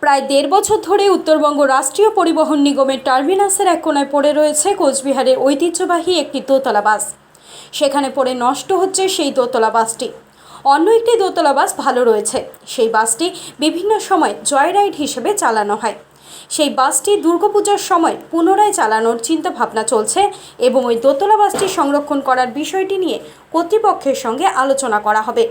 প্রায় ১.৫ বছর ধরে উত্তরবঙ্গ রাষ্ট্রীয় পরিবহন নিগমের টার্মিনাসের এক কোণায় পড়ে রয়েছে কোচবিহারের ঐতিহ্যবাহী একটি দোতলা বাস। সেখানে পড়ে নষ্ট হচ্ছে সেই দোতলা বাসটি। অন্য একটি দোতলা বাস ভালো রয়েছে। সেই বাসটি বিভিন্ন সময় জয়রাইড হিসেবে চালানো হয়। সেই বাসটি দুর্গাপূজার সময় পুনরায় চালানোর চিন্তাভাবনা চলছে এবং ওই দোতলা বাসটি সংরক্ষণ করার বিষয়টি নিয়ে কর্তৃপক্ষের সঙ্গে আলোচনা করা হবে।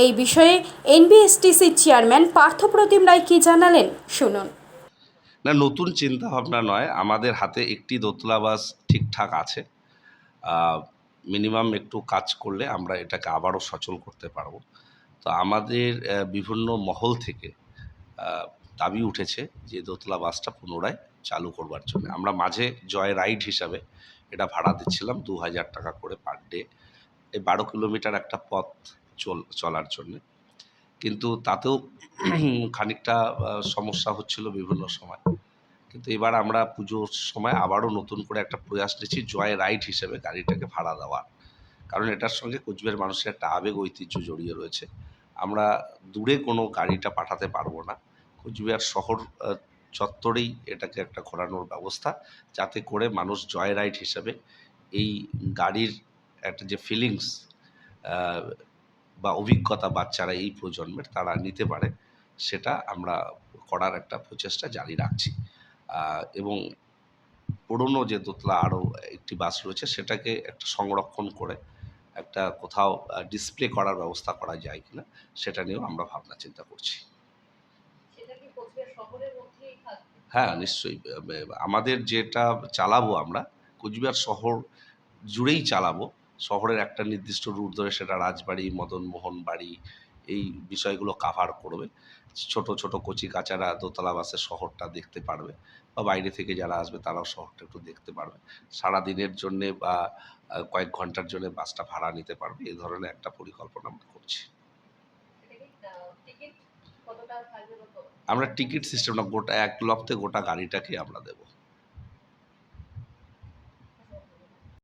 এই বিষয়ে এনবিএসটিসির চেয়ারম্যান পার্থপ্রতিম রায় কি জানালেন শুনুন। না, নতুন চিন্তা ভাবনা নয়, আমাদের হাতে একটি দোতলা বাস ঠিকঠাক আছে। মিনিমাম একটু কাজ করলে আমরা এটাকে আবারও সচল করতে পারবো। তো আমাদের বিভিন্ন মহল থেকে দাবি উঠেছে যে দোতলা বাসটা পুনরায় চালু করবার জন্য। আমরা মাঝে জয় রাইড হিসাবে এটা ভাড়া দিচ্ছিলাম ২,০০০ টাকা করে পার ডে, এই ১২ কিলোমিটার একটা পথ চলার জন্যে। কিন্তু তাতেও খানিকটা সমস্যা হচ্ছিল বিভিন্ন সময়। কিন্তু এবার আমরা পুজোর সময় আবারও নতুন করে একটা প্রয়াস নিচ্ছি জয় রাইড হিসেবে গাড়িটাকে ভাড়া দেওয়ার। কারণ এটার সঙ্গে কোচবিহার মানুষের একটা আবেগ ঐতিহ্য জড়িয়ে রয়েছে। আমরা দূরে কোনো গাড়িটা পাঠাতে পারবো না। কোচবিহার শহর চত্বরেই এটাকে একটা ঘোরানোর ব্যবস্থা, যাতে করে মানুষ জয় রাইড হিসাবে এই গাড়ির একটা যে ফিলিংস বা অভিজ্ঞতা বাচ্চারা এই প্রজন্মের তারা নিতে পারে, সেটা আমরা করার একটা প্রচেষ্টা জারি রাখছি। এবং পুরনো যে দোতলা আরও একটি বাস রয়েছে সেটাকে একটা সংরক্ষণ করে একটা কোথাও ডিসপ্লে করার ব্যবস্থা করা যায় কিনা সেটা নিয়েও আমরা ভাবনা চিন্তা করছি। হ্যাঁ, নিশ্চয়ই। আমাদের যেটা চালাবো আমরা কোচবিহার শহর জুড়েই চালাবো। শহরের একটা নির্দিষ্ট রুট ধরে সেটা রাজবাড়ি, মদনমোহন বাড়ি, এই বিষয়গুলো কাভার করবে। ছোট, ছোট কচিকাঁচারা দোতলা বাসে শহরটা দেখতে পারবে, বা বাইরে থেকে যারা আসবে তারাও শহরটা একটু দেখতে পারবে। সারাদিনের জন্যে বা কয়েক ঘন্টার জন্যে বাসটা ভাড়া নিতে পারবে। এ ধরনের একটা পরিকল্পনা আমরা করছি। আমরা টিকিট সিস্টেম না, গোটা ১ লক্ষে গোটা গাড়িটাকে আমরা দেবো।